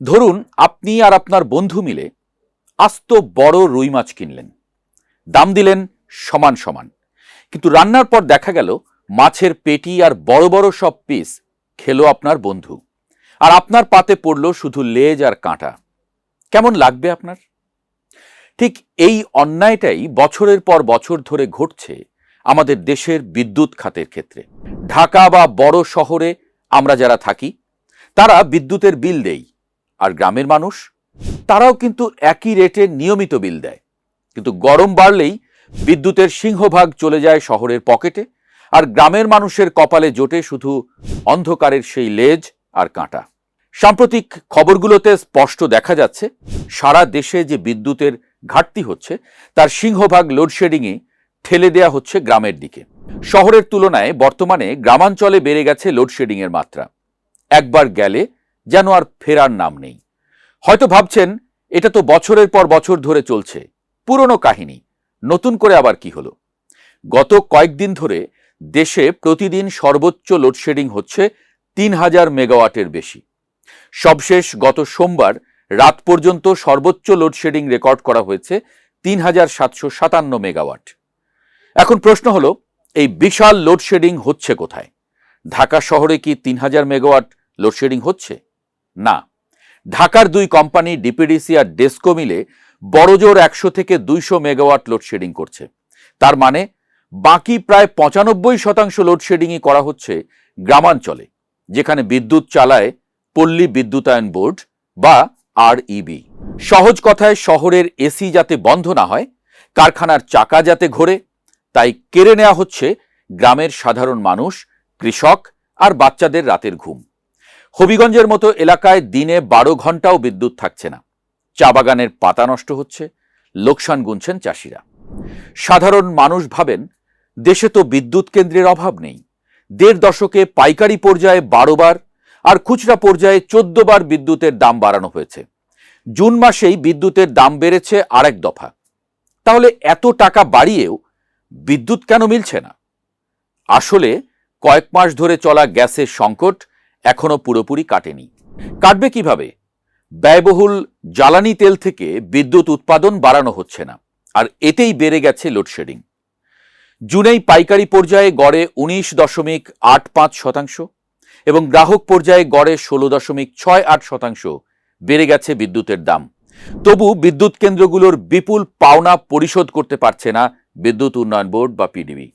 ধরুন আপনি আর আপনার বন্ধু মিলে আস্ত বড় রুই মাছ কিনলেন, দাম দিলেন সমান সমান, কিন্তু রান্নার পর দেখা গেল মাছের পেটি আর বড় বড় সব পিস খেলো আপনার বন্ধু, আর আপনার পাতে পড়ল শুধু লেজ আর কাঁটা। কেমন লাগবে আপনার? ঠিক এই অন্যায়টাই বছরের পর বছর ধরে ঘটছে আমাদের দেশের বিদ্যুৎ খাতের ক্ষেত্রে। ঢাকা বা বড় শহরে আমরা যারা থাকি তারা বিদ্যুতের বিল দেই, আর গ্রামের মানুষ তারাও কিন্তু একই রেটে নিয়মিত বিল দেয়, কিন্তু গরম বাড়লেই বিদ্যুতের সিংহভাগ চলে যায় শহরের পকেটে, আর গ্রামের মানুষের কপালে জোটে শুধু অন্ধকারের সেই লেজ আর কাঁটা। সাম্প্রতিক খবরগুলোতে স্পষ্ট দেখা যাচ্ছে সারা দেশে যে বিদ্যুতের ঘাটতি হচ্ছে তার সিংহভাগ লোডশেডিংয়ে ঠেলে দেয়া হচ্ছে গ্রামের দিকে। শহরের তুলনায় বর্তমানে গ্রামাঞ্চলে বেড়ে গেছে লোডশেডিংয়ের মাত্রা। একবার গেলে যেন আর ফেরার নাম নেই। হয়তো ভাবছেন এটা তো বছরের পর বছর ধরে চলছে, পুরনো কাহিনী, নতুন করে আবার কি হলো? গত কয়েকদিন ধরে দেশে প্রতিদিন সর্বোচ্চ লোডশেডিং হচ্ছে ৩,০০০ মেগাওয়াটের বেশি। সবশেষ গত সোমবার রাত পর্যন্ত সর্বোচ্চ লোডশেডিং রেকর্ড করা হয়েছে ৩,৭৫৭ মেগাওয়াট। এখন প্রশ্ন হলো, এই বিশাল লোডশেডিং হচ্ছে কোথায়? ঢাকা শহরে কি ৩,০০০ মেগাওয়াট লোডশেডিং হচ্ছে? না, ঢাকার দুই কোম্পানি ডিপিডিসি আর ডেসকো মিলে বড়জোর ১০০ থেকে ২০০ মেগাওয়াট লোডশেডিং করছে। তার মানে বাকি প্রায় ৯৫% লোডশেডিংই করা হচ্ছে গ্রামাঞ্চলে, যেখানে বিদ্যুৎ চালায় পল্লী বিদ্যুতায়ন বোর্ড বা আরইবি। সহজ কথায়, শহরের এসি যাতে বন্ধ না হয়, কারখানার চাকা যাতে ঘোরে, তাই কেড়ে নেওয়া হচ্ছে গ্রামের সাধারণ মানুষ, কৃষক আর বাচ্চাদের রাতের ঘুম। হবিগঞ্জের মতো এলাকায় দিনে ১২ ঘন্টাও বিদ্যুৎ থাকছে না। চা বাগানের পাতা নষ্ট হচ্ছে, লোকসান গুনছেন চাষিরা। সাধারণ মানুষ ভাবেন দেশে তো বিদ্যুৎ কেন্দ্রের অভাব নেই। ১.৫ দশকে পাইকারি পর্যায়ে ১২ বার আর খুচরা পর্যায়ে ১৪ বার বিদ্যুতের দাম বাড়ানো হয়েছে। জুন মাসেই বিদ্যুতের দাম বেড়েছে আরেক দফা। তাহলে এত টাকা বাড়িয়েও বিদ্যুৎ কেন মিলছে না? আসলে কয়েক মাস ধরে চলা গ্যাসের সংকট এখনো পুরোপুরি কাটেনি। কাটবে কিভাবে? ব্যয়বহুল জ্বালানি তেল থেকে বিদ্যুৎ উৎপাদন বাড়ানো হচ্ছে না, আর এতেই বেড়ে গেছে লোডশেডিং। জুনেই পাইকারি পর্যায়ে গড়ে ১৯.৮৫% এবং গ্রাহক পর্যায়ে গড়ে ১৬.৬৮% বেড়ে গেছে বিদ্যুতের দাম। তবু বিদ্যুৎ কেন্দ্রগুলোর বিপুল পাওনা পরিশোধ করতে পারছে না বিদ্যুৎ উন্নয়ন বোর্ড বা পিডিবি।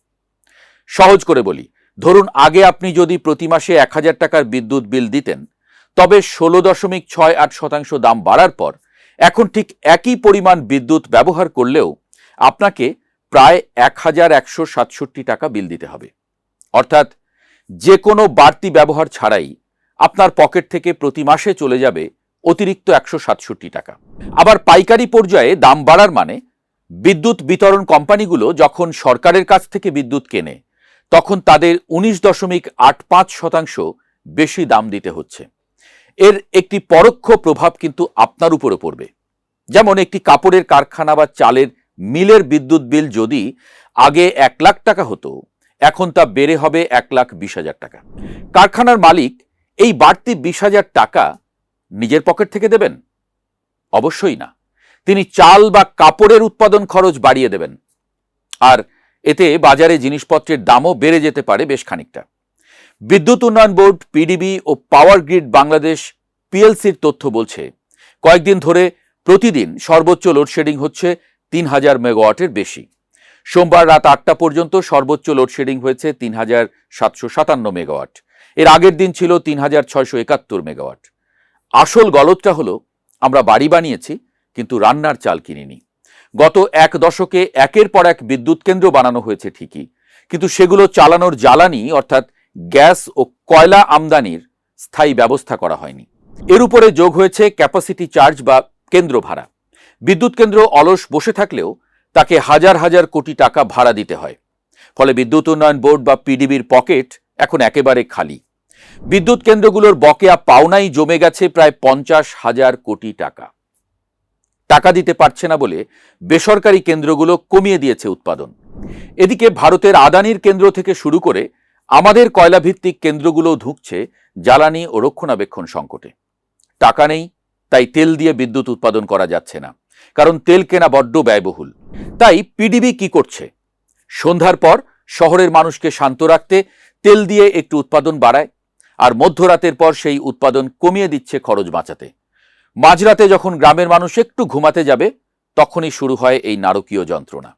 সহজ করে বলি, ধরুন আগে আপনি যদি প্রতি মাসে ১,০০০ টাকার বিদ্যুৎ বিল দিতেন, তবে ১৬.৬৮% দাম বাড়ার পর এখন ঠিক একই পরিমাণ বিদ্যুৎ ব্যবহার করলেও আপনাকে প্রায় ১,১৬৭ টাকা বিল দিতে হবে। অর্থাৎ যে কোনো বাড়তি ব্যবহার ছাড়াই আপনার পকেট থেকে প্রতি মাসে চলে যাবে অতিরিক্ত ১৬৭ টাকা। আবার পাইকারি পর্যায়ে দাম বাড়ার মানে বিদ্যুৎ বিতরণ কোম্পানিগুলো যখন সরকারের কাছ থেকে বিদ্যুৎ কেনে তখন তাদের ১৯.৮৫% বেশি দাম দিতে হচ্ছে। এর একটি পরোক্ষ প্রভাব কিন্তু আপনার উপরে পড়বে। যেমন একটি কাপড়ের কারখানা বা চালের মিলের বিদ্যুৎ বিল যদি আগে ১,০০,০০০ টাকা হতো, এখন তা বেড়ে হবে ১,২০,০০০ টাকা। কারখানার মালিক এই বাড়তি ২০,০০০ টাকা নিজের পকেট থেকে দেবেন? অবশ্যই না। তিনি চাল বা কাপড়ের উৎপাদন খরচ বাড়িয়ে দেবেন, আর এতে বাজারে জিনিসপত্রের দামও বেড়ে যেতে পারে বেশ খানিকটা। বিদ্যুৎ উন্নয়ন বোর্ড, পিডিবি ও পাওয়ার গ্রিড বাংলাদেশ পিএলসির তথ্য বলছে, কয়েকদিন ধরে প্রতিদিন সর্বোচ্চ লোডশেডিং হচ্ছে ৩,০০০ মেগাওয়াটের বেশি। সোমবার রাত ৮টা পর্যন্ত সর্বোচ্চ লোডশেডিং হয়েছে ৩,৭৫৭ মেগাওয়াট। এর আগের দিন ছিল ৩,৬৭১ মেগাওয়াট। আসল গলতটা হলো, আমরা বাড়ি বানিয়েছি কিন্তু রান্নার চাল কিনিনি। গত ১ দশকে একের পর এক বিদ্যুৎ কেন্দ্র বানানো হয়েছে ঠিকই, কিন্তু সেগুলো চালানোর জ্বালানি অর্থাৎ গ্যাস ও কয়লা আমদানির স্থায়ী ব্যবস্থা করা হয়নি। এর উপরে যোগ হয়েছে ক্যাপাসিটি চার্জ বা কেন্দ্র ভাড়া। বিদ্যুৎ কেন্দ্র অলস বসে থাকলেও তাকে হাজার হাজার কোটি টাকা ভাড়া দিতে হয়। ফলে বিদ্যুৎ উন্নয়ন বোর্ড বা পিডিবির পকেট এখন একেবারে খালি। বিদ্যুৎ কেন্দ্রগুলোর বকেয়া পাওনাই জমে গেছে প্রায় ৫০,০০০ কোটি টাকা। টাকা দিতে পারছে না বলে বেসরকারি কেন্দ্রগুলো কমিয়ে দিয়েছে উৎপাদন। এদিকে ভারতের আদানির কেন্দ্র থেকে শুরু করে আমাদের কয়লাভিত্তিক কেন্দ্রগুলো ধুঁকছে জ্বালানি ও রক্ষণাবেক্ষণ সংকটে। টাকা নেই, তাই তেল দিয়ে বিদ্যুৎ উৎপাদন করা যাচ্ছে না, কারণ তেল কেনা বড্ড ব্যয়বহুল। তাই পিডিবি কি করছে? সন্ধ্যার পর শহরের মানুষকে শান্ত রাখতে তেল দিয়ে একটু উৎপাদন বাড়ায়, আর মধ্যরাতের পর সেই উৎপাদন কমিয়ে দিচ্ছে খরচ বাঁচাতে। মাঝরাতে যখন গ্রামের মানুষ একটু ঘুমাতে যাবে, তখনই শুরু হয় এই নারকীয় যন্ত্রণা।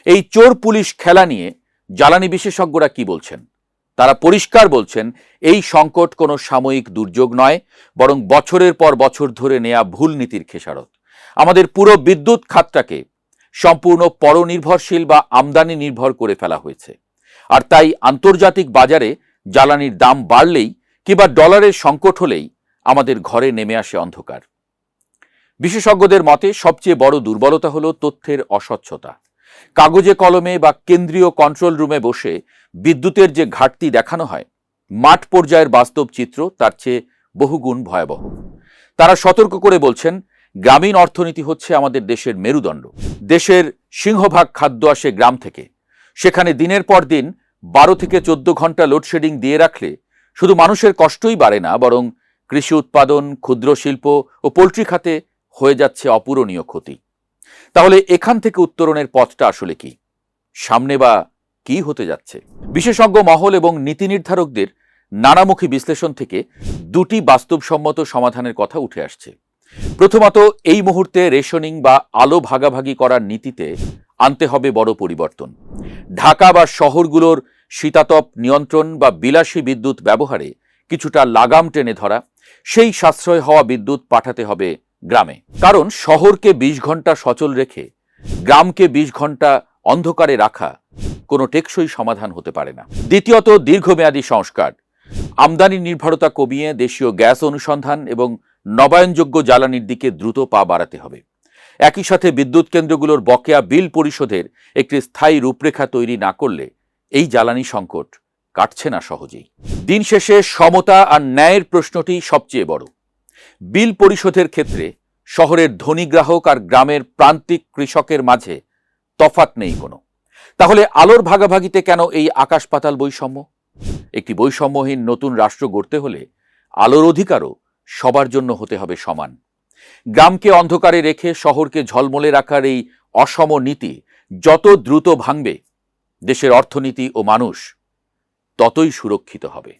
এই চোর পুলিশ খেলা নিয়ে জ্বালানি বিশেষজ্ঞরা কি বলছেন? তারা পরিষ্কার বলছেন, এই সংকট কোনো সাময়িক দুর্যোগ নয়, বরং বছরের পর বছর ধরে নেয়া ভুল নীতির খেসারত। আমাদের পুরো বিদ্যুৎ খাতটাকে সম্পূর্ণ পরনির্ভরশীল বা আমদানি নির্ভর করে ফেলা হয়েছে। আর তাই আন্তর্জাতিক বাজারে জ্বালানির দাম বাড়লেই কিংবা ডলারের সংকট হলেই আমাদের ঘরে নেমে আসে অন্ধকার। বিশেষজ্ঞদের মতে সবচেয়ে বড় দুর্বলতা হলো তথ্যের অস্বচ্ছতা। কাগজে কলমে বা কেন্দ্রীয় কন্ট্রোল রুমে বসে বিদ্যুতের যে ঘাটতি দেখানো হয়, মাঠ পর্যায়ের বাস্তব চিত্র তার চেয়ে বহুগুণ ভয়াবহ। তারা সতর্ক করে বলছেন, গ্রামীণ অর্থনীতি হচ্ছে আমাদের দেশের মেরুদণ্ড। দেশের সিংহভাগ খাদ্য আসে গ্রাম থেকে। সেখানে দিনের পর দিন 12 থেকে 14 ঘন্টা লোডশেডিং দিয়ে রাখলে শুধু মানুষের কষ্টই বাড়ে না, বরং কৃষি উৎপাদন, ক্ষুদ্র শিল্প ও পোল্ট্রি খাতে হয়ে যাচ্ছে অপূরণীয় ক্ষতি। তাহলে এখান থেকে উত্তরণের পথটা আসলে কি? সামনে বা কি হতে যাচ্ছে? বিশেষজ্ঞ মহল এবং নীতি নির্ধারকদের নানামুখী বিশ্লেষণ থেকে দুটি বাস্তবসম্মত সমাধানের কথা উঠে আসছে। প্রথমত, এই মুহূর্তে রেশনিং বা আলো ভাগাভাগি করার নীতিতে আনতে হবে বড় পরিবর্তন। ঢাকা বা শহরগুলোর শীতাতপ নিয়ন্ত্রণ বা বিলাসী বিদ্যুৎ ব্যবহারে কিছুটা লাগাম টেনে ধরা, সেই সাশ্রয় হওয়া বিদ্যুৎ পাঠাতে হবে গ্রামে। কারণ শহরকে 20 ঘন্টা সচল রেখে গ্রামকে 20 ঘন্টা অন্ধকারে রাখা কোনো টেকসই সমাধান হতে পারে না। দ্বিতীয়ত, দীর্ঘমেয়াদী সংস্কার। আমদানি নির্ভরতা কমিয়ে দেশীয় গ্যাস অনুসন্ধান এবং নবায়নযোগ্য জ্বালানির দিকে দ্রুত পা বাড়াতে হবে। একই সাথে বিদ্যুৎ কেন্দ্রগুলোর বকেয়া বিল পরিশোধের একটি স্থায়ী রূপরেখা তৈরি না করলে এই জ্বালানি সংকট কাটছে না সহজেই। দিন শেষে সমতা আর ন্যায়ের প্রশ্নটি সবচেয়ে বড়। বিল পরিশোধের ক্ষেত্রে শহরের ধনী গ্রাহক আর গ্রামের প্রান্তিক কৃষকের মাঝে তফাৎ নেই কোনো। তাহলে আলোর ভাগাভাগিতে কেন এই আকাশ পাতাল বৈষম্য? একটি বৈষম্যহীন নতুন রাষ্ট্র গড়তে হলে আলোর অধিকারও সবার জন্য হতে হবে সমান। গ্রামকে অন্ধকারে রেখে শহরকে ঝলমলে রাখার এই অসম নীতি যত দ্রুত ভাঙবে, দেশের অর্থনীতি ও মানুষ ততই সুরক্ষিত হবে।